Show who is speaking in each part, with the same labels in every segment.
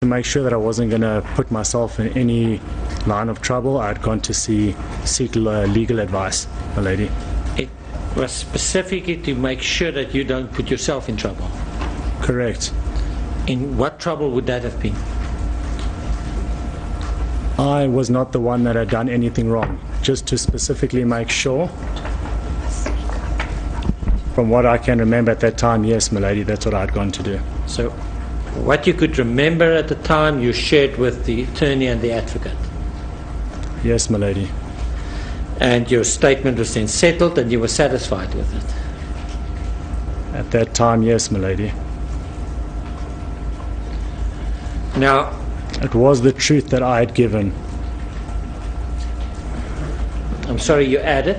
Speaker 1: To make sure that I wasn't going to put myself in any line of trouble, I had gone to seek legal advice, my lady.
Speaker 2: It was specifically to make sure that you don't put yourself in trouble.
Speaker 1: Correct.
Speaker 2: In what trouble would that have been?
Speaker 1: I was not the one that had done anything wrong. Just to specifically make sure. From what I can remember at that time, yes, my lady, that's what I had gone to do.
Speaker 2: So, what you could remember at the time, you shared with the attorney and the advocate?
Speaker 1: Yes, my lady.
Speaker 2: And your statement was then settled and you were satisfied with it?
Speaker 1: At that time, yes, my lady.
Speaker 2: Now,
Speaker 1: it was the truth that I had given.
Speaker 2: I'm sorry, you added?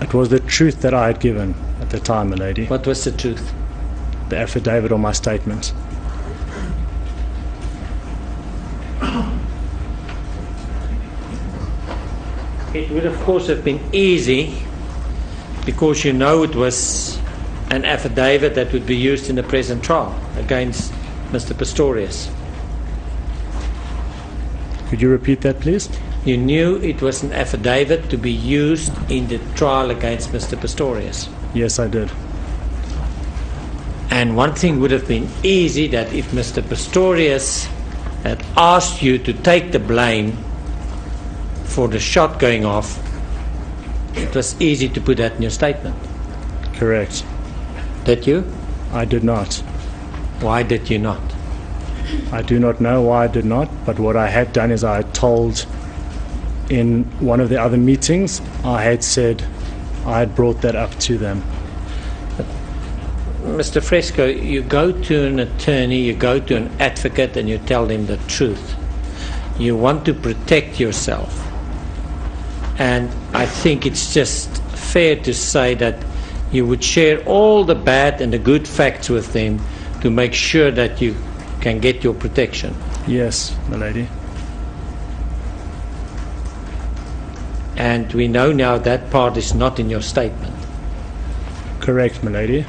Speaker 1: It was the truth that I had given at the time, my lady.
Speaker 2: What was the truth?
Speaker 1: The affidavit or my statement.
Speaker 2: It would of course have been easy, because you know it was an affidavit that would be used in the present trial against Mr. Pistorius.
Speaker 1: Could you repeat that, please?
Speaker 2: You knew it was an affidavit to be used in the trial against Mr. Pistorius.
Speaker 1: Yes, I did.
Speaker 2: And one thing would have been easy, that if Mr. Pistorius had asked you to take the blame for the shot going off, it was easy to put that in your statement.
Speaker 1: Correct.
Speaker 2: Did you?
Speaker 1: I did not.
Speaker 2: Why did you not?
Speaker 1: I do not know why I did not, but what I had done is I had told in one of the other meetings, I had said I had brought that up to them.
Speaker 2: Mr. Fresco, you go to an attorney, you go to an advocate and you tell them the truth. You want to protect yourself. And I think it's just fair to say that you would share all the bad and the good facts with them to make sure that you can get your protection.
Speaker 1: Yes, my lady.
Speaker 2: And we know now that part is not in your statement.
Speaker 1: Correct, my lady.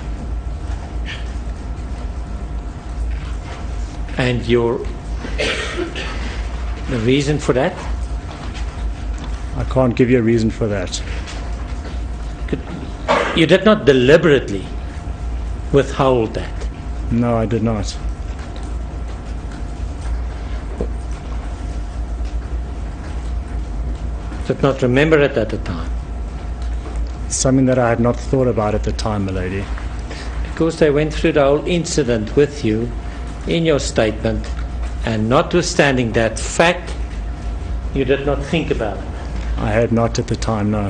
Speaker 2: And the reason for that?
Speaker 1: I can't give you a reason for that.
Speaker 2: You did not deliberately withhold that?
Speaker 1: No, I did not.
Speaker 2: Did not remember it at the time?
Speaker 1: Something that I had not thought about at the time, my lady.
Speaker 2: Because they went through the whole incident with you in your statement, and notwithstanding that fact, you did not think about it.
Speaker 1: I had not at the time, no.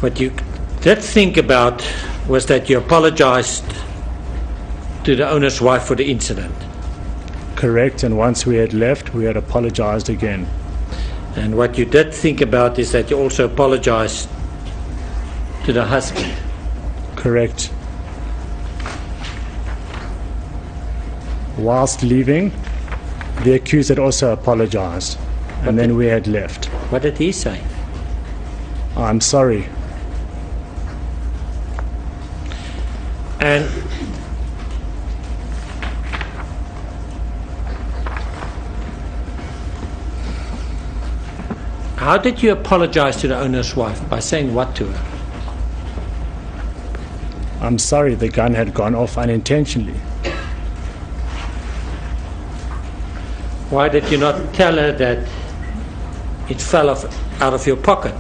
Speaker 2: What you did think about was that you apologized to the owner's wife for the incident.
Speaker 1: Correct, and once we had left, we had apologized again.
Speaker 2: And what you did think about is that you also apologized to the husband.
Speaker 1: Correct. Whilst leaving, the accused had also apologized, and then we had left.
Speaker 2: What did he say?
Speaker 1: I'm sorry.
Speaker 2: And how did you apologize to the owner's wife? By saying what to her?
Speaker 1: I'm sorry, the gun had gone off unintentionally.
Speaker 2: Why did you not tell her that it fell off out of your pocket?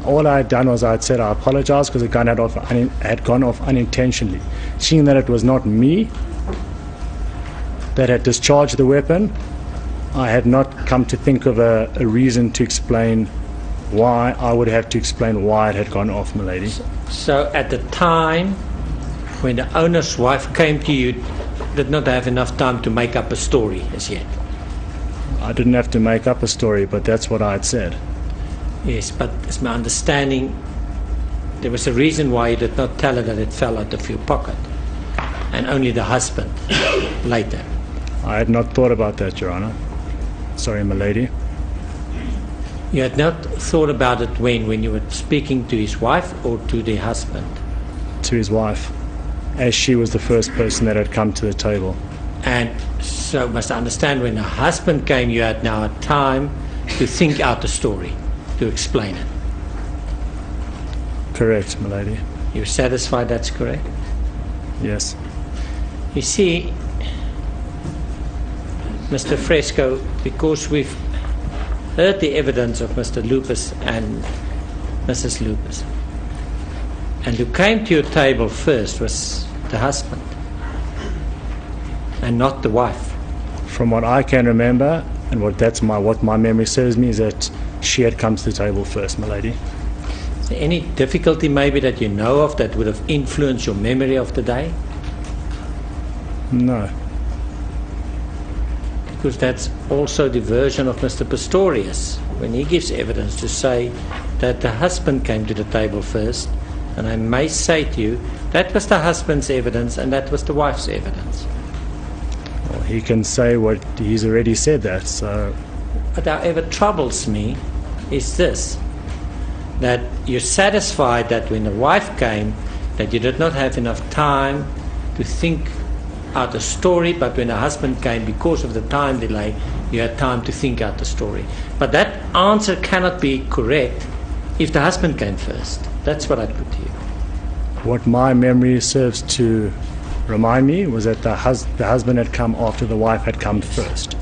Speaker 1: All I had done was I had said I apologize because the gun had gone off unintentionally. Seeing that it was not me that had discharged the weapon, I had not come to think of a reason to explain why. I would have to explain why it had gone off, my lady.
Speaker 2: So at the time when the owner's wife came to you, did not have enough time to make up a story as yet?
Speaker 1: I didn't have to make up a story, but that's what I had said.
Speaker 2: Yes, but it's my understanding there was a reason why you did not tell her that it fell out of your pocket, and only the husband later.
Speaker 1: I had not thought about that, Your Honor. Sorry, my lady.
Speaker 2: You had not thought about it when you were speaking to his wife or to the husband?
Speaker 1: To his wife, as she was the first person that had come to the table.
Speaker 2: And so must understand, when the husband came, you had now time to think out the story, to explain it.
Speaker 1: Correct, my lady.
Speaker 2: You're satisfied that's correct?
Speaker 1: Yes.
Speaker 2: You see, Mr. Fresco, because we've heard the evidence of Mr. Lupus and Mrs. Lupus, and who came to your table first was the husband and not the wife.
Speaker 1: From what I can remember, and what my memory serves me, is that she had come to the table first, my lady.
Speaker 2: Is there any difficulty maybe that you know of that would have influenced your memory of the day?
Speaker 1: No.
Speaker 2: Because that's also the version of Mr. Pistorius, when he gives evidence to say that the husband came to the table first. And I may say to you, that was the husband's evidence and that was the wife's evidence.
Speaker 1: Well, he can say what he's already said that, so...
Speaker 2: What however troubles me is this, that you're satisfied that when the wife came, that you did not have enough time to think out the story, but when the husband came, because of the time delay, you had time to think out the story. But that answer cannot be correct if the husband came first. That's what I put to you.
Speaker 1: What my memory serves to remind me was that the husband had come after the wife had come first.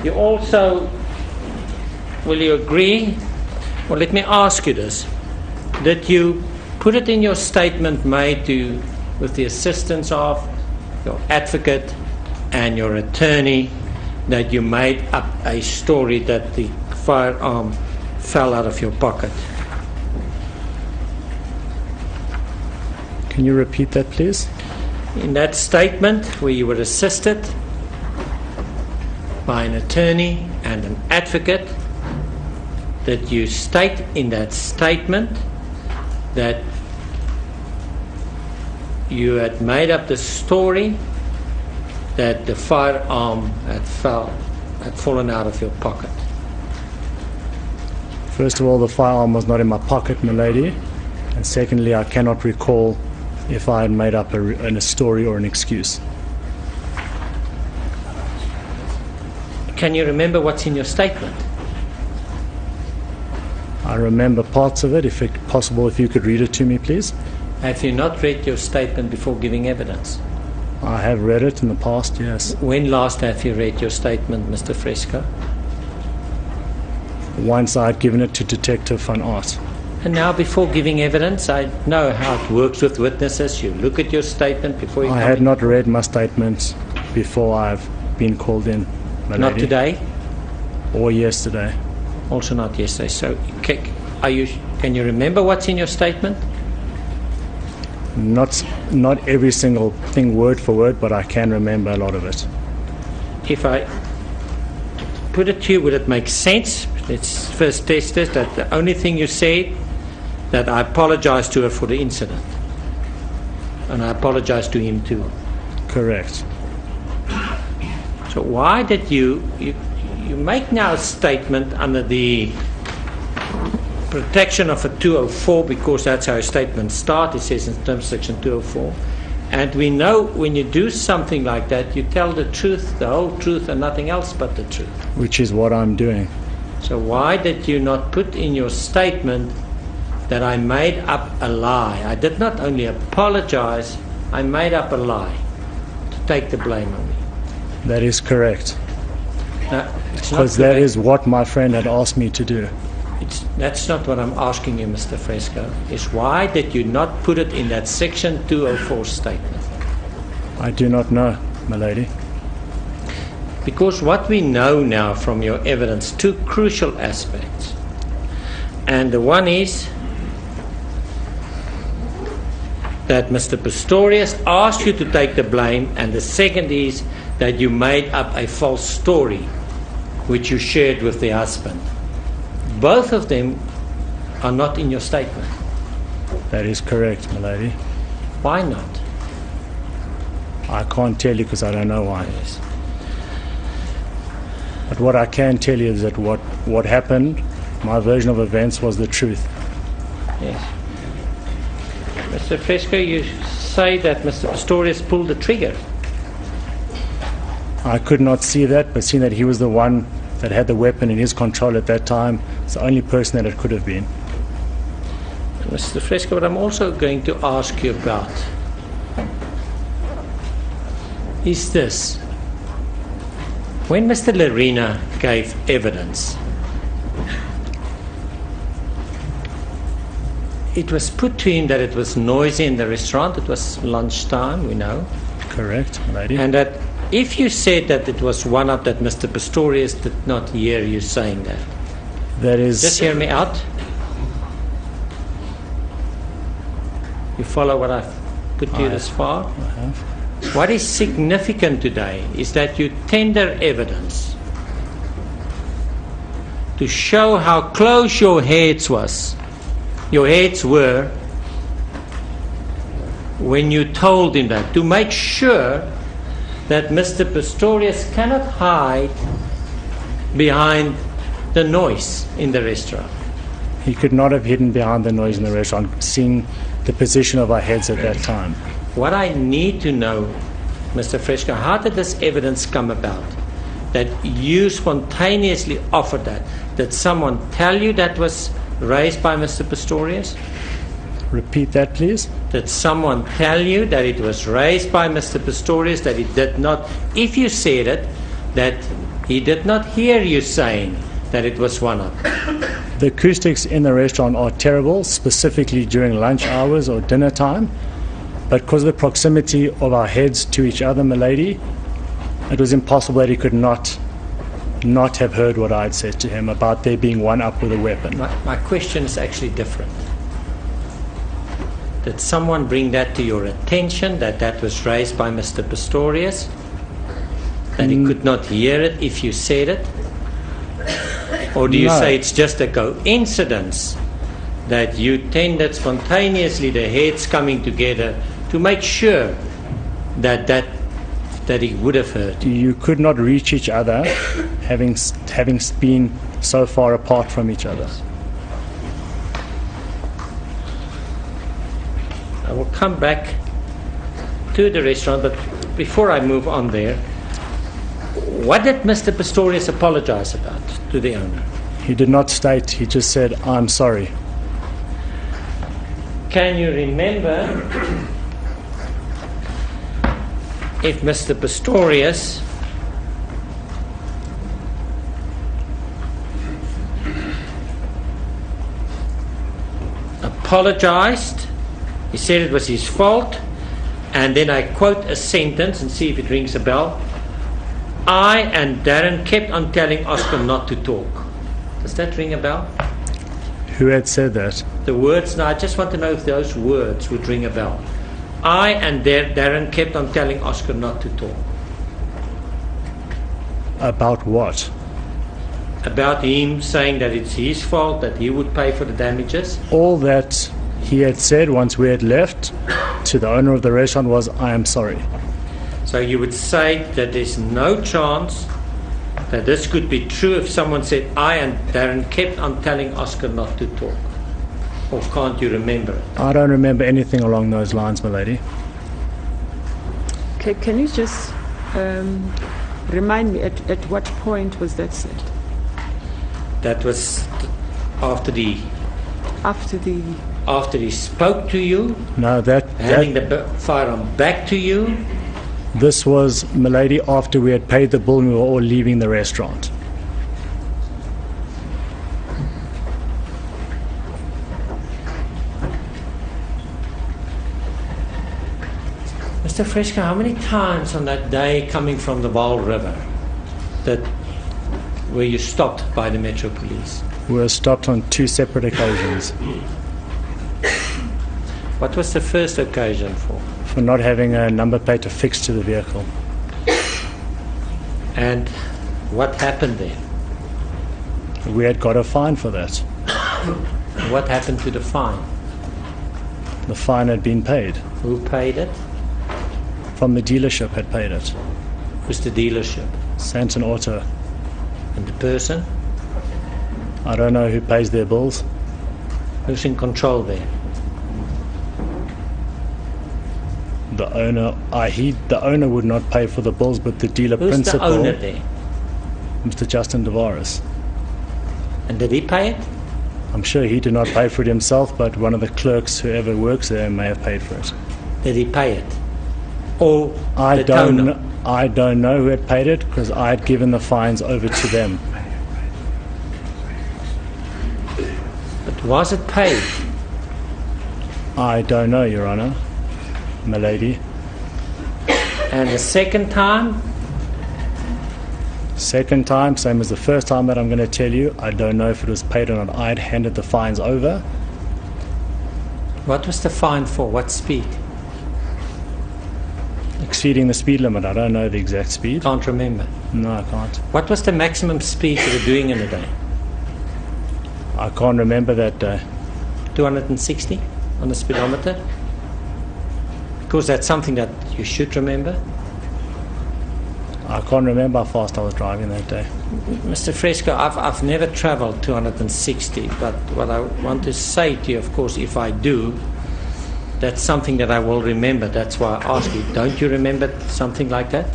Speaker 2: You also, will you agree? Well, let me ask you this. Did you put it in your statement made to, with the assistance of your advocate and your attorney, that you made up a story that the firearm fell out of your pocket?
Speaker 1: Can you repeat that, please?
Speaker 2: In that statement where you were assisted by an attorney and an advocate, that you state in that statement that you had made up the story that the firearm had fallen out of your pocket.
Speaker 1: First of all, the firearm was not in my pocket, my lady. And secondly, I cannot recall if I had made up a story or an excuse.
Speaker 2: Can you remember what's in your statement?
Speaker 1: I remember parts of it. If it's possible, if you could read it to me, please.
Speaker 2: Have you not read your statement before giving evidence?
Speaker 1: I have read it in the past, yes.
Speaker 2: When last have you read your statement, Mr. Fresco?
Speaker 1: Once I had given it to Detective Van Aert.
Speaker 2: And now, before giving evidence, I know how it works with witnesses. You look at your statement before you
Speaker 1: I had not read my statement before I've been called in, my lady.
Speaker 2: Not today?
Speaker 1: Or yesterday.
Speaker 2: Also not yesterday. So, can you remember what's in your statement?
Speaker 1: Not every single thing word for word, but I can remember a lot of it.
Speaker 2: If I put it to you, would it make sense? Let's first test this, that the only thing you said, that I apologize to her for the incident. And I apologize to him too.
Speaker 1: Correct.
Speaker 2: So why did you make now a statement under the protection of a 204, because that's how a statement starts. It says in terms of section 204. And we know when you do something like that, you tell the truth, the whole truth, and nothing else but the truth.
Speaker 1: Which is what I'm doing.
Speaker 2: So why did you not put in your statement that I made up a lie? I did not only apologize, I made up a lie to take the blame on me.
Speaker 1: That is correct.
Speaker 2: It's
Speaker 1: because that is what my friend had asked me to do.
Speaker 2: That's not what I'm asking you, Mr. Fresco. Is why did you not put it in that section 204 statement?
Speaker 1: I do not know, my lady.
Speaker 2: Because what we know now from your evidence, two crucial aspects. And the one is that Mr. Pistorius asked you to take the blame, and the second is that you made up a false story which you shared with the husband. Both of them are not in your statement.
Speaker 1: That is correct, my lady.
Speaker 2: Why not?
Speaker 1: I can't tell you because I don't know why.
Speaker 2: Yes.
Speaker 1: But what I can tell you is that what happened, my version of events, was the truth.
Speaker 2: Yes. Mr. Fresco, you say that Mr. Pistorius pulled the trigger.
Speaker 1: I could not see that, but seeing that he was the one that had the weapon in his control at that time, it's the only person that it could have been.
Speaker 2: Mr. Fresco, what I'm also going to ask you about is this. When Mr. Lerena gave evidence, it was put to him that it was noisy in the restaurant. It was lunchtime, we know.
Speaker 1: Correct, lady.
Speaker 2: And that if you said that it was one up, that Mr. Pistorius did not hear you saying that.
Speaker 1: That is...
Speaker 2: Just hear me out. You follow what I've put to you this far?
Speaker 1: I have.
Speaker 2: What is significant today is that you tender evidence to show how close your heads were when you told him that, to make sure that Mr. Pistorius cannot hide behind the noise in the restaurant.
Speaker 1: He could not have hidden behind the noise in the restaurant, seeing the position of our heads at that time.
Speaker 2: What I need to know, Mr. Fresco, how did this evidence come about? That you spontaneously offered that? Did someone tell you that was raised by Mr. Pistorius?
Speaker 1: Repeat that, please.
Speaker 2: Did someone tell you that it was raised by Mr. Pistorius, that he did not, if you said it, that he did not hear you saying that it was one up?
Speaker 1: The acoustics in the restaurant are terrible, specifically during lunch hours or dinner time. But because of the proximity of our heads to each other, milady, it was impossible that he could not have heard what I had said to him about there being one up with a weapon.
Speaker 2: My question is actually different. Did someone bring that to your attention, that that was raised by Mr. Pistorius? That he could not hear it if you said it? Or do you say it's just a coincidence that you tendered spontaneously the heads coming together to make sure that he would have heard?
Speaker 1: You could not reach each other, having been so far apart from each other.
Speaker 2: Yes. I will come back to the restaurant, but before I move on there, what did Mr. Pistorius apologize about to the owner?
Speaker 1: He did not state, he just said, "I'm sorry."
Speaker 2: Can you remember if Mr. Pistorius apologized? He said it was his fault, and then I quote a sentence and see if it rings a bell. I and Darren kept on telling Oscar not to talk. Does that ring a bell?
Speaker 1: Who had said that?
Speaker 2: The words, now I just want to know if those words would ring a bell. I and Darren kept on telling Oscar not to talk.
Speaker 1: About what?
Speaker 2: About him saying that it's his fault, that he would pay for the damages.
Speaker 1: All that he had said once we had left to the owner of the restaurant was, "I am sorry."
Speaker 2: So you would say that there's no chance that this could be true if someone said, I and Darren kept on telling Oscar not to talk. Or can't you remember it?
Speaker 1: I don't remember anything along those lines, my lady.
Speaker 3: Okay, can you just remind me at what point was that said?
Speaker 2: That was after he spoke to you,
Speaker 1: No,
Speaker 2: handing the firearm back to you.
Speaker 1: this was, my lady, after we had paid the bill and we were all leaving the restaurant.
Speaker 2: Mr. Fresco, how many times on that day coming from the Vaal River were you stopped by the Metro Police?
Speaker 1: We were stopped on 2 separate occasions
Speaker 2: What was the first occasion for?
Speaker 1: for not having a number plate affixed to the vehicle.
Speaker 2: And what happened then?
Speaker 1: We had got a fine for that.
Speaker 2: What happened to the fine?
Speaker 1: The fine had been paid.
Speaker 2: Who paid it?
Speaker 1: From the dealership had paid it.
Speaker 2: Who's the dealership?
Speaker 1: Santon Auto.
Speaker 2: person?
Speaker 1: I don't know who pays their bills.
Speaker 2: Who's in control there?
Speaker 1: The owner. The owner would not pay for the bills, but the dealer
Speaker 2: Who's
Speaker 1: principal,
Speaker 2: the owner there?
Speaker 1: Mr. Justin Devaris.
Speaker 2: And did he pay it?
Speaker 1: I'm sure he did not pay for it himself, but one of the clerks, whoever works there, may have paid for it.
Speaker 2: Did he pay it? Or
Speaker 1: I
Speaker 2: the
Speaker 1: don't.
Speaker 2: toner?
Speaker 1: I don't know who had paid it because I had given the fines over to them.
Speaker 2: But was it paid?
Speaker 1: I don't know, Your Honor, my lady.
Speaker 2: And the second time?
Speaker 1: Second time, same as the first time that I'm going to tell you, I don't know if it was paid or not. I had handed the fines over.
Speaker 2: What was the fine for? What speed?
Speaker 1: Exceeding the speed limit. I don't know the exact speed.
Speaker 2: Can't remember.
Speaker 1: No, I can't.
Speaker 2: What was the maximum speed you were doing in a day?
Speaker 1: I can't remember that day.
Speaker 2: 260 on the speedometer? Because that's something that you should remember.
Speaker 1: I can't remember how fast I was driving that day.
Speaker 2: Mr. Fresco, I've never traveled 260, but what I want to say to you, of course, if I do, that's something that I will remember. That's why I ask you, don't you remember something like that?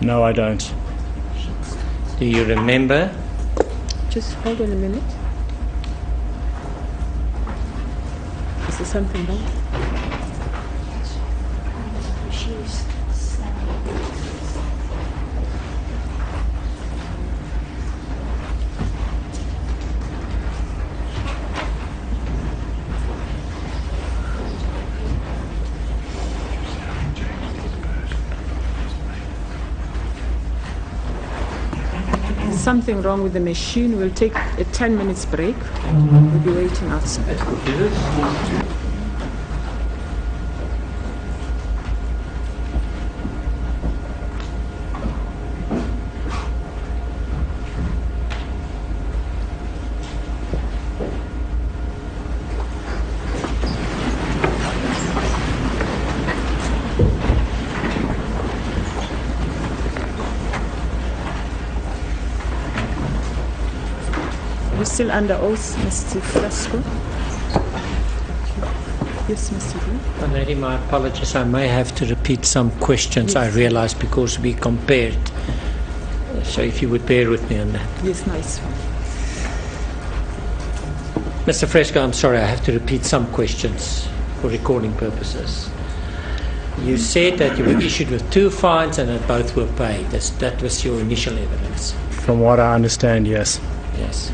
Speaker 1: No, I don't.
Speaker 2: Do you remember?
Speaker 3: Just hold on a minute. Is there something wrong? Something wrong with the machine. We'll take a 10 minutes break. We'll be waiting outside. You're still under oath, Mr. Fresco? Yes, Mr. Blue.
Speaker 2: Lady, my apologies. I may have to repeat some questions.
Speaker 3: Yes.
Speaker 2: I realize because we compared. So if you would bear with me on that.
Speaker 3: Yes, nice one.
Speaker 2: Mr. Fresco, I'm sorry. I have to repeat some questions for recording purposes. You said that you were issued with 2 fines and that both were paid. That was your initial evidence.
Speaker 1: From what I understand, yes.
Speaker 2: Yes.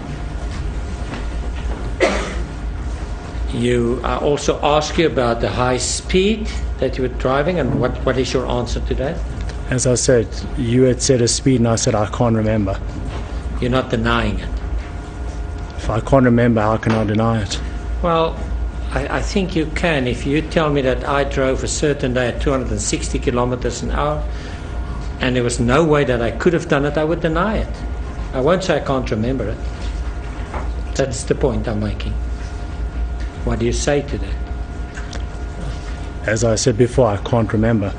Speaker 2: I also asked you about the high speed that you were driving, and what is your answer to that?
Speaker 1: As I said, you had said a speed and I said I can't remember.
Speaker 2: You're not denying it.
Speaker 1: If I can't remember, how can I deny it?
Speaker 2: Well, I think you can. If you tell me that I drove a certain day at 260 kilometers an hour and there was no way that I could have done it, I would deny it. I won't say I can't remember it. That's the point I'm making. What do you say to that?
Speaker 1: As I said before, I can't remember.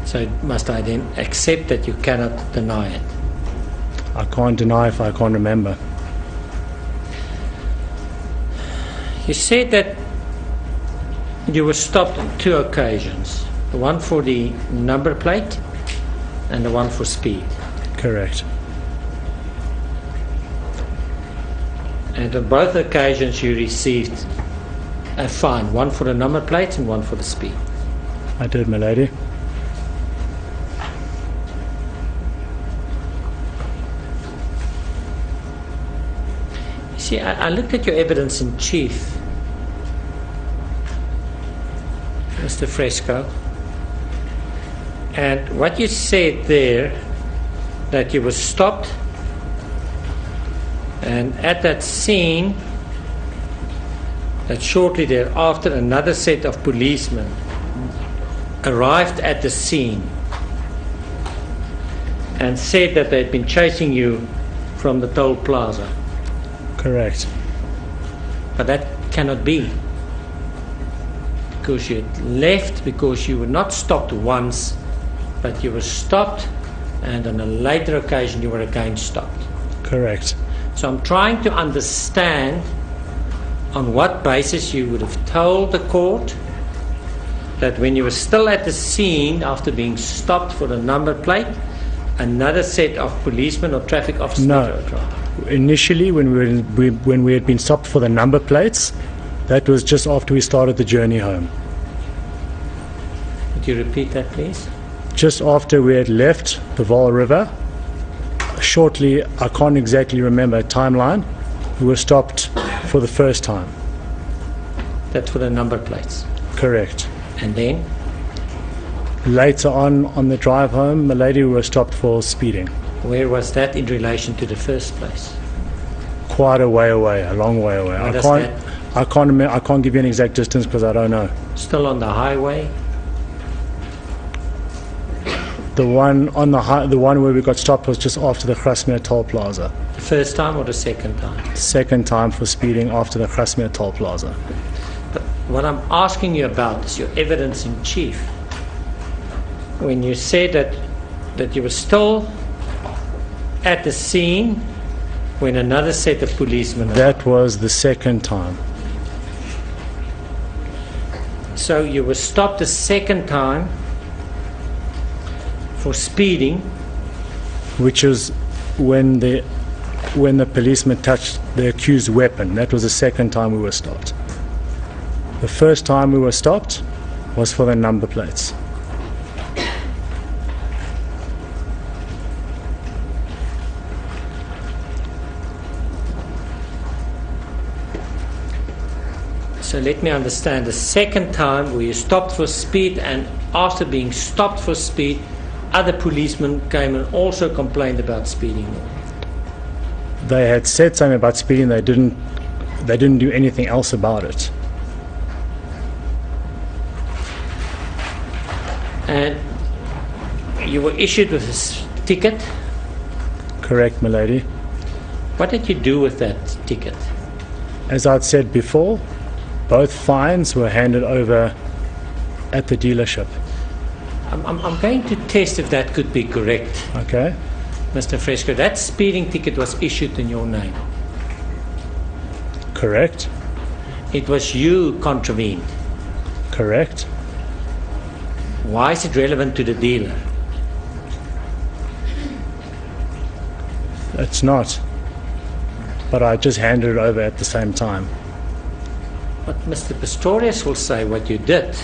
Speaker 2: So must I then accept that you cannot deny it?
Speaker 1: I can't deny if I can't remember.
Speaker 2: You said that you were stopped on 2 occasions. The one for the number plate and the one for speed.
Speaker 1: Correct.
Speaker 2: And on both occasions you received a fine, one for the number plates and one for the speed.
Speaker 1: I did, my lady.
Speaker 2: You see, I looked at your evidence in chief, Mr. Fresco, and what you said there, that you were stopped, and at that scene, that shortly thereafter another set of policemen arrived at the scene and said that they'd been chasing you from the toll plaza.
Speaker 1: Correct.
Speaker 2: But that cannot be, because you had left, because you were not stopped once, but you were stopped and on a later occasion you were again stopped.
Speaker 1: Correct.
Speaker 2: So I'm trying to understand on what basis you would have told the court that when you were still at the scene after being stopped for the number plate, another set of policemen or traffic officers...
Speaker 1: No. Initially, when we had been stopped for the number plates, that was just after we started the journey home.
Speaker 2: Could you repeat that, please?
Speaker 1: Just after we had left the Vaal River, shortly, I can't exactly remember a timeline, we were stopped for the first time.
Speaker 2: That's for the number plates.
Speaker 1: Correct.
Speaker 2: And then?
Speaker 1: Later on the drive home, the lady was stopped for speeding.
Speaker 2: Where was that in relation to the first place?
Speaker 1: Quite a way away, a long way away. I can't give you an exact distance because I don't know.
Speaker 2: Still on the highway?
Speaker 1: The one on the one where we got stopped was just after the Grasmere Toll Plaza.
Speaker 2: The first time or the second time?
Speaker 1: Second time for speeding after the Grasmere Toll Plaza.
Speaker 2: But what I'm asking you about is your evidence in chief. When you said that you were still at the scene when another set of policemen...
Speaker 1: That was the second time.
Speaker 2: So you were stopped the second time for speeding,
Speaker 1: which is when the policeman touched the accused weapon. That was the second time we were stopped. The first time we were stopped was for the number plates.
Speaker 2: So let me understand, the second time where you stopped for speed, and after being stopped for speed, other policemen came and also complained about speeding.
Speaker 1: They had said something about speeding. They didn't do anything else about it.
Speaker 2: And you were issued with a ticket?
Speaker 1: Correct, my lady.
Speaker 2: What did you do with that ticket?
Speaker 1: As I'd said before, both fines were handed over at the dealership.
Speaker 2: I'm going to test if that could be correct.
Speaker 1: Okay.
Speaker 2: Mr. Fresco, that speeding ticket was issued in your name.
Speaker 1: Correct.
Speaker 2: It was you contravened.
Speaker 1: Correct.
Speaker 2: Why is it relevant to the dealer?
Speaker 1: It's not. But I just handed it over at the same time.
Speaker 2: But Mr. Pistorius will say what you did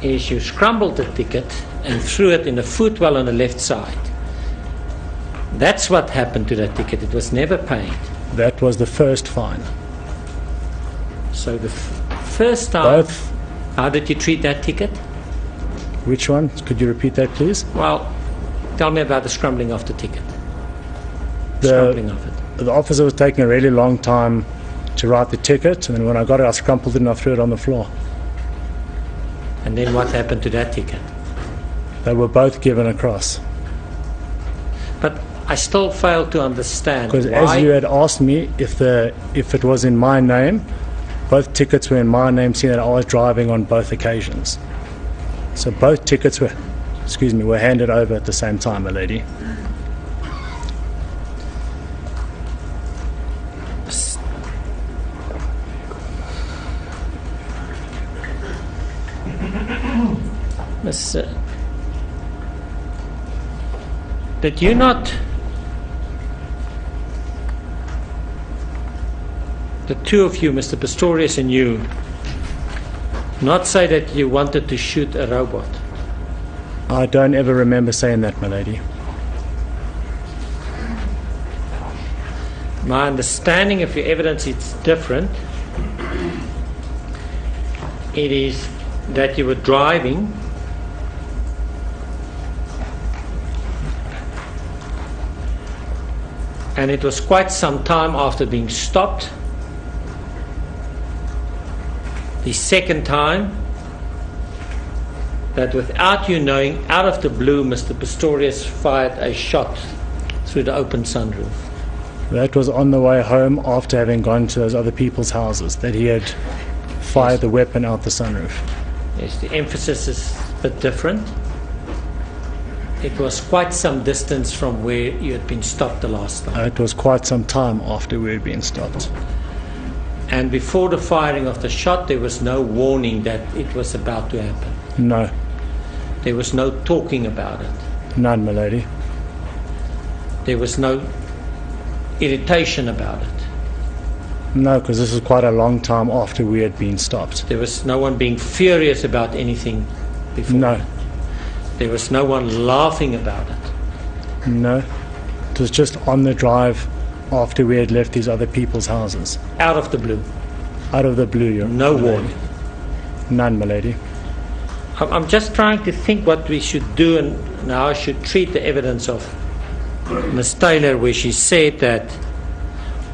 Speaker 2: is you scrambled the ticket and threw it in a footwell on the left side. That's what happened to that ticket. It was never paid.
Speaker 1: That was the first fine.
Speaker 2: So the first time...
Speaker 1: Both.
Speaker 2: How did you treat that ticket?
Speaker 1: Which one? Could you repeat that, please?
Speaker 2: Well, tell me about the scrambling of the ticket. Scrambling of it.
Speaker 1: The officer was taking a really long time to write the ticket, and then when I got it, I scrumpled it and I threw it on the floor.
Speaker 2: And then what happened to that ticket?
Speaker 1: They were both given across.
Speaker 2: But I still fail to understand
Speaker 1: because
Speaker 2: why...
Speaker 1: as you had asked me if it was in my name, both tickets were in my name, seeing that I was driving on both occasions. So both tickets were handed over at the same time, my lady. Did you not, the two of you, Mr. Pistorius and you, not say that you wanted to shoot a robot? I don't ever remember saying that, my lady.
Speaker 2: My understanding of your evidence is different. It is that you were driving and it was quite some time after being stopped. The second time, that without you knowing, out of the blue, Mr. Pistorius fired a shot through the open sunroof.
Speaker 1: That was on the way home after having gone to those other people's houses, that he had fired the weapon out the sunroof.
Speaker 2: Yes, the emphasis is a bit different. It was quite some distance from where you had been stopped the last time.
Speaker 1: It was quite some time after we had been stopped.
Speaker 2: And before the firing of the shot, there was no warning that it was about to happen.
Speaker 1: No,
Speaker 2: There was no talking about it.
Speaker 1: none, my lady.
Speaker 2: There was no irritation about it.
Speaker 1: No, because this was quite a long time after we had been stopped.
Speaker 2: There was no one being furious about anything before.
Speaker 1: No,
Speaker 2: There was no one laughing about it.
Speaker 1: no. It was just on the drive after we had left these other people's houses.
Speaker 2: Out of the blue.
Speaker 1: Out of the blue,
Speaker 2: No
Speaker 1: my lady.
Speaker 2: warning.
Speaker 1: None, my lady.
Speaker 2: I'm just trying to think what we should do and how I should treat the evidence of Ms. Taylor, where she said that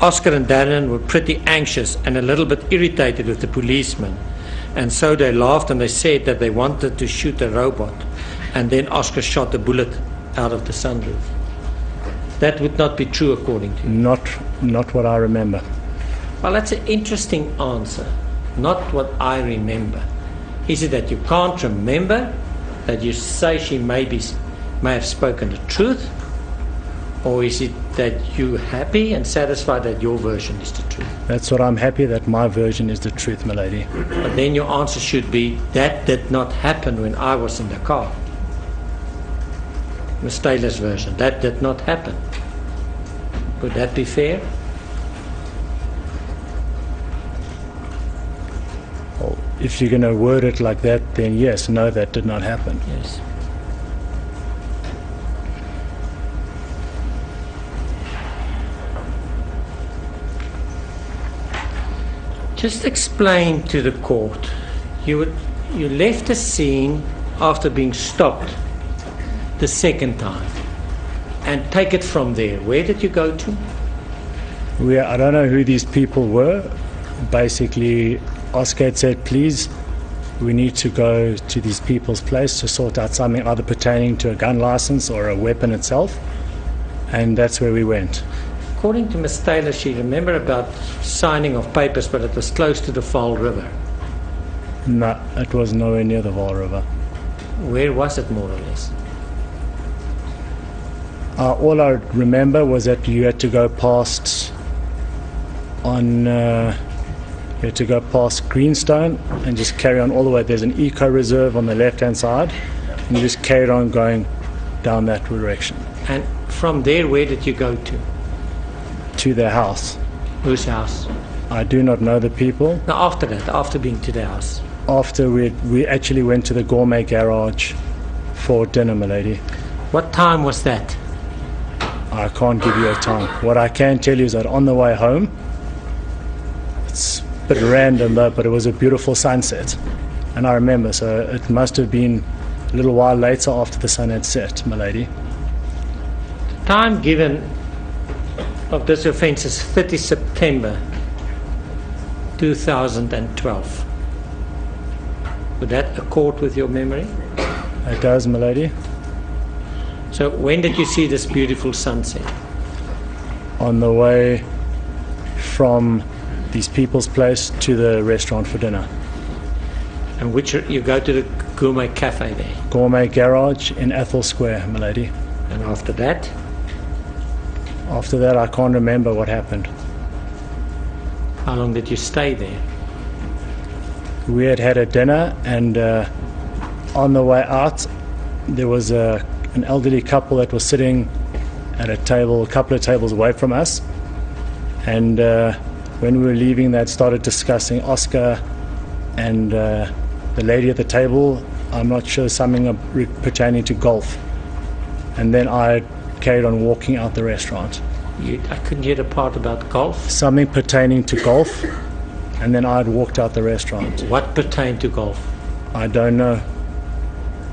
Speaker 2: Oscar and Darren were pretty anxious and a little bit irritated with the policeman. And so they laughed and they said that they wanted to shoot a robot. And then Oscar shot a bullet out of the sunroof. That would not be true according to you.
Speaker 1: Not what I remember.
Speaker 2: Well, that's an interesting answer. Not what I remember. Is it that you can't remember, that you say she may have spoken the truth? Or is it that you're happy and satisfied that your version is the truth?
Speaker 1: That's what I'm happy that my version is the truth, my lady.
Speaker 2: But then your answer should be, that did not happen when I was in the car. Ms. Taylor's version, that did not happen. Would that be fair?
Speaker 1: Well, if you're going to word it like that, then yes, no, that did not happen.
Speaker 2: Yes. Just explain to the court. You left the scene after being stopped the second time, and take it from there. Where did you go to?
Speaker 1: I don't know who these people were. Basically, Oscar had said, please, we need to go to these people's place to sort out something either pertaining to a gun license or a weapon itself. And that's where we went.
Speaker 2: According to Ms. Taylor, she remembered about signing of papers, but it was close to the Vaal River.
Speaker 1: No, it was nowhere near the Vaal River.
Speaker 2: Where was it, more or less?
Speaker 1: All I remember was that you had to go past Greenstone and just carry on all the way. There's an eco reserve on the left-hand side, and you just carried on going down that direction
Speaker 2: And from there, where did you go to?
Speaker 1: to their house.
Speaker 2: Whose house?
Speaker 1: I do not know the people.
Speaker 2: Now, after that, after being to the house.
Speaker 1: After we actually went to the gourmet garage for dinner, my lady.
Speaker 2: What time was that?
Speaker 1: I can't give you a time. What I can tell you is that on the way home, it's a bit random though, but it was a beautiful sunset. And I remember, so it must have been a little while later after the sun had set, my lady.
Speaker 2: The time given of this offence is 30 September 2012. Would that accord with your memory?
Speaker 1: It does, my lady.
Speaker 2: So when did you see this beautiful sunset?
Speaker 1: On the way from these people's place to the restaurant for dinner.
Speaker 2: And which you go to the gourmet cafe there.
Speaker 1: Gourmet garage in Ethel Square, my lady.
Speaker 2: And after that,
Speaker 1: After that, I can't remember what happened.
Speaker 2: how long did you stay there?
Speaker 1: We had had a dinner, and on the way out, there was an elderly couple that was sitting at a table, a couple of tables away from us. And when we were leaving, they had started discussing Oscar and the lady at the table. I'm not sure, something pertaining to golf. And then I carried on walking out the restaurant.
Speaker 2: I couldn't hear the part about golf.
Speaker 1: Something pertaining to golf, and then I had walked out the restaurant.
Speaker 2: What pertained to golf?
Speaker 1: I don't know.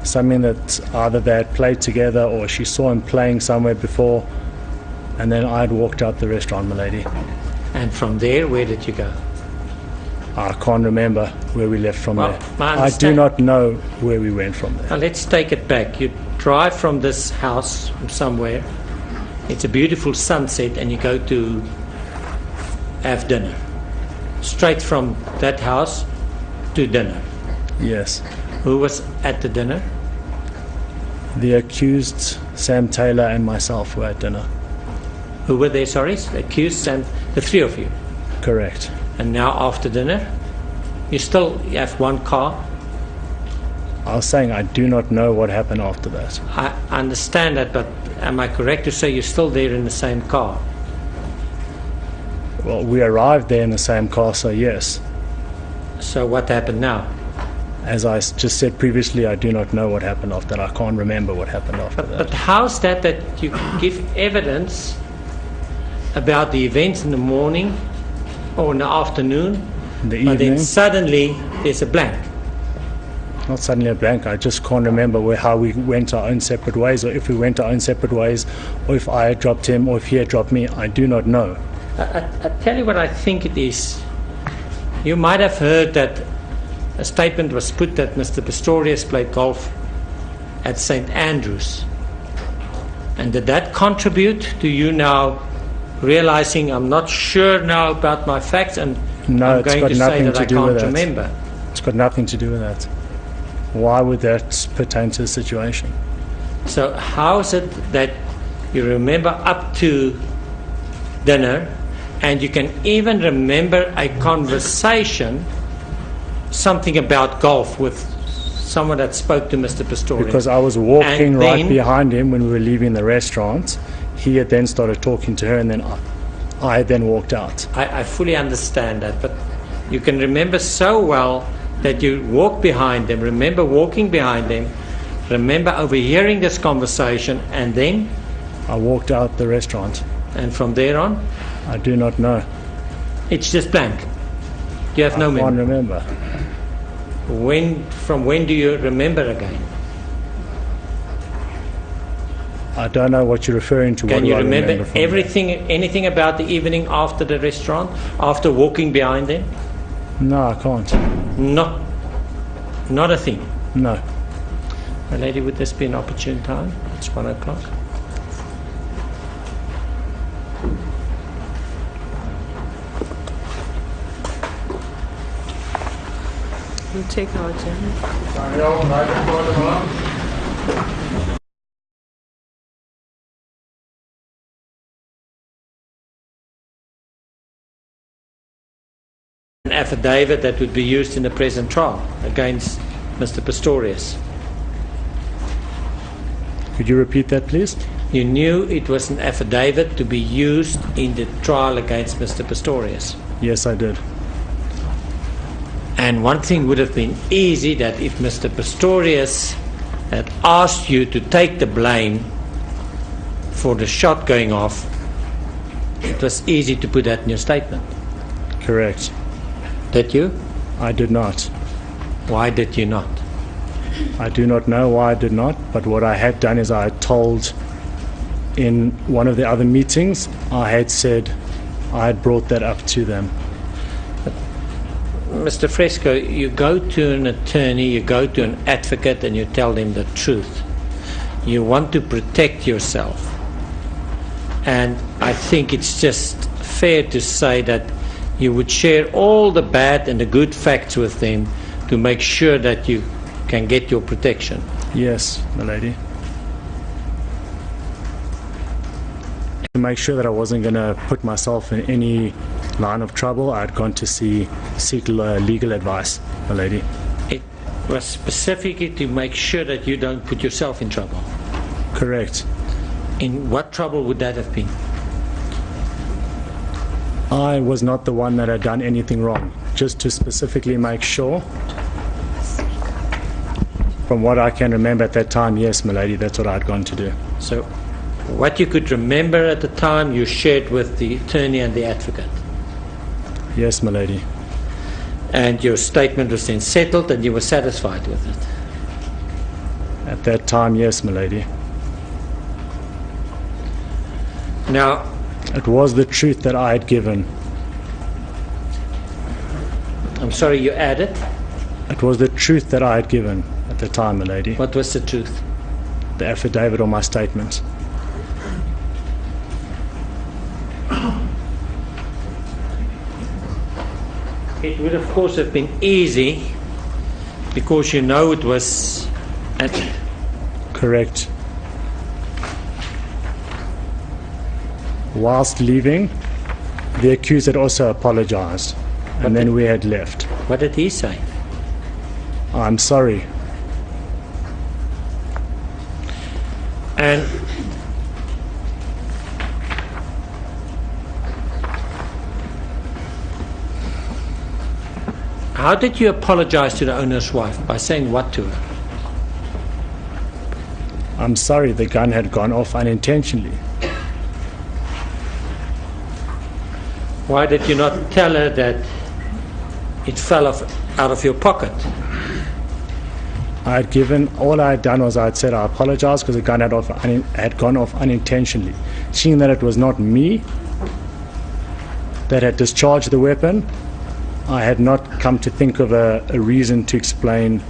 Speaker 1: Something that either they had played together or she saw him playing somewhere before, and then I had walked out the restaurant, my lady.
Speaker 2: And from there, where did you go?
Speaker 1: I can't remember where we left from
Speaker 2: Well,
Speaker 1: there.
Speaker 2: I
Speaker 1: I do
Speaker 2: understand.
Speaker 1: not know where we went from there.
Speaker 2: Now let's take it back. You drive from this house from somewhere. It's a beautiful sunset, and you go to have dinner. Straight from that house to dinner.
Speaker 1: Yes.
Speaker 2: Who was at the dinner?
Speaker 1: The accused, Sam Taylor, and myself were at dinner.
Speaker 2: Who were there, sorry? The accused and the three of you.
Speaker 1: Correct.
Speaker 2: And now after dinner, you have one car.
Speaker 1: I was saying I do not know what happened after that.
Speaker 2: I understand that, but am I correct to say you're still there in the same car?
Speaker 1: Well, we arrived there in the same car, so yes.
Speaker 2: So what happened now?
Speaker 1: As I just said previously, I do not know what happened after that. I can't remember what happened after that.
Speaker 2: But how's that you give evidence about the events in the morning or in the afternoon,
Speaker 1: In the
Speaker 2: but then
Speaker 1: evening,
Speaker 2: suddenly there's a blank?
Speaker 1: not suddenly a blank, I just can't remember how we went our own separate ways, or if we went our own separate ways, or if I had dropped him, or if he had dropped me. I do not know.
Speaker 2: I tell you what I think it is. You might have heard that a statement was put that Mr. Pistorius played golf at St. Andrews. And did that contribute to you now realizing I'm not sure now about my facts and
Speaker 1: No,
Speaker 2: I'm
Speaker 1: it's
Speaker 2: going
Speaker 1: got
Speaker 2: to say
Speaker 1: nothing
Speaker 2: that
Speaker 1: to
Speaker 2: I
Speaker 1: do with
Speaker 2: can't
Speaker 1: that.
Speaker 2: remember?
Speaker 1: It's got nothing to do with that. Why would that pertain to the situation?
Speaker 2: So how is it that you remember up to dinner and you can even remember a conversation, something about golf with someone that spoke to Mr. Pistorius?
Speaker 1: Because I was walking
Speaker 2: And
Speaker 1: right
Speaker 2: then-
Speaker 1: behind him when we were leaving the restaurant. He had then started talking to her, and then I had then walked out.
Speaker 2: I fully understand that, but you can remember so well that you walked behind them, remember walking behind them, remember overhearing this conversation, and then,
Speaker 1: I walked out the restaurant.
Speaker 2: and from there on,
Speaker 1: I do not know.
Speaker 2: it's just blank. You have no
Speaker 1: I can't
Speaker 2: memory.
Speaker 1: remember.
Speaker 2: From when do you remember again?
Speaker 1: I don't know what you're referring to. What
Speaker 2: Can
Speaker 1: do
Speaker 2: you
Speaker 1: I
Speaker 2: remember
Speaker 1: from
Speaker 2: everything, anything about the evening after the restaurant, after walking behind them?
Speaker 1: there? No, I can't.
Speaker 2: Not a thing.
Speaker 1: No.
Speaker 2: My lady, would this be an opportune time? It's 1 o'clock.
Speaker 3: We'll take our agenda.
Speaker 2: An affidavit that would be used in the present trial against Mr. Pistorius.
Speaker 1: Could you repeat that, please?
Speaker 2: You knew it was an affidavit to be used in the trial against Mr. Pistorius.
Speaker 1: Yes, I did.
Speaker 2: And one thing would have been easy, that if Mr. Pistorius had asked you to take the blame for the shot going off, it was easy to put that in your statement.
Speaker 1: Correct.
Speaker 2: Did you?
Speaker 1: I did not.
Speaker 2: Why did you not?
Speaker 1: I do not know why I did not, but what I had done is I had told in one of the other meetings, I had said I had brought that up to them.
Speaker 2: Mr. Fresco, you go to an attorney, you go to an advocate, and you tell them the truth. You want to protect yourself. And I think it's just fair to say that you would share all the bad and the good facts with them to make sure that you can get your protection.
Speaker 1: Yes, my lady. To make sure that I wasn't going to put myself in any line of trouble, I had gone to seek legal advice, my lady.
Speaker 2: It was specifically to make sure that you don't put yourself in trouble.
Speaker 1: Correct.
Speaker 2: In what trouble would that have been?
Speaker 1: I was not the one that had done anything wrong. Just to specifically make sure, from what I can remember at that time, yes, my lady, that's what I had gone to do.
Speaker 2: So what you could remember at the time, you shared with the attorney and the advocate.
Speaker 1: Yes, my lady.
Speaker 2: And your statement was then settled and you were satisfied with it.
Speaker 1: At that time, yes, my lady.
Speaker 2: Now,
Speaker 1: It was the truth that I had given.
Speaker 2: I'm sorry, you added.
Speaker 1: It was the truth that I had given at the time, my lady.
Speaker 2: What was the truth?
Speaker 1: The affidavit or my statement.
Speaker 2: It would, of course, have been easy because you know it was
Speaker 1: Correct. Whilst leaving, the accused had also apologized, and then we had left.
Speaker 2: What did he say?
Speaker 1: I'm sorry.
Speaker 2: And how did you apologize to the owner's wife? By saying what to her?
Speaker 1: I'm sorry, the gun had gone off unintentionally.
Speaker 2: Why did you not tell her that it fell off out of your pocket?
Speaker 1: All I had done was I had said I apologize because the gun had gone off unintentionally. Seeing that it was not me that had discharged the weapon, I had not come to think of a reason to explain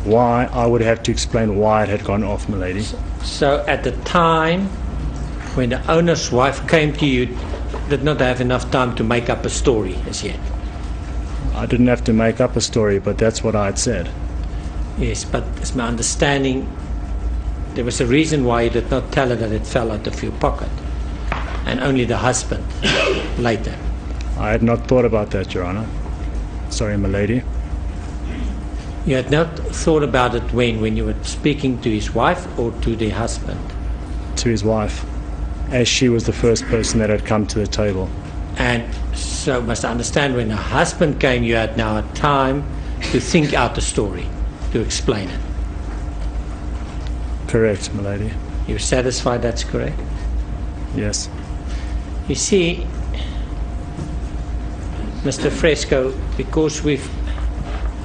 Speaker 1: why. I would have to explain why it had gone off, my lady.
Speaker 2: So at the time when the owner's wife came to you, did not have enough time to make up a story as yet?
Speaker 1: I didn't have to make up a story, but that's what I had said.
Speaker 2: Yes, but it's my understanding there was a reason why you did not tell her that it fell out of your pocket, and only the husband later.
Speaker 1: I had not thought about that, Your Honor. Sorry, my lady.
Speaker 2: You had not thought about it when you were speaking to his wife or to the husband?
Speaker 1: To his wife, as she was the first person that had come to the table.
Speaker 2: And so must I understand when the husband came, you had now a time to think out the story, to explain it?
Speaker 1: Correct, my lady.
Speaker 2: You're satisfied that's correct?
Speaker 1: Yes.
Speaker 2: You see, Mr. Fresco, because we've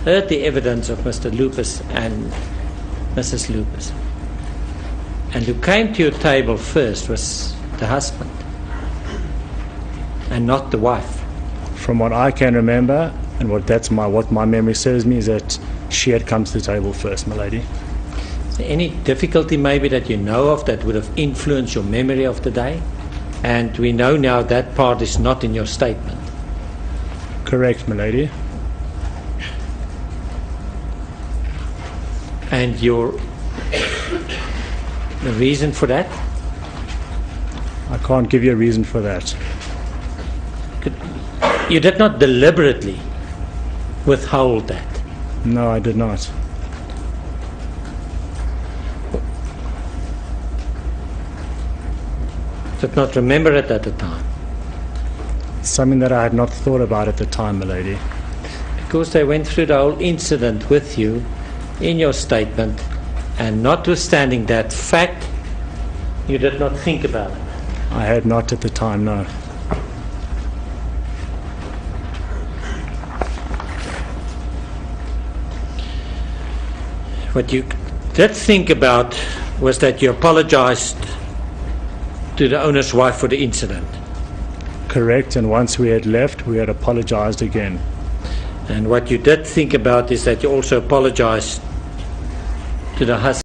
Speaker 2: heard the evidence of Mr. Lupus and Mrs. Lupus, and who came to your table first was the husband and not the wife.
Speaker 1: From what I can remember, and what my memory serves me, is that she had come to the table first, my lady.
Speaker 2: Is there any difficulty maybe that you know of that would have influenced your memory of the day? And we know now that part is not in your statement.
Speaker 1: Correct, my lady.
Speaker 2: And the reason for that?
Speaker 1: I can't give you a reason for that.
Speaker 2: You did not deliberately withhold that.
Speaker 1: No, I did not.
Speaker 2: Did not remember it at the time.
Speaker 1: Something that I had not thought about at the time, my lady.
Speaker 2: Because they went through the whole incident with you in your statement, and notwithstanding that fact, you did not think about it.
Speaker 1: I had not at the time, no.
Speaker 2: What you did think about was that you apologized to the owner's wife for the incident.
Speaker 1: Correct, and once we had left, we had apologized again.
Speaker 2: And what you did think about is that you also apologized to the husband.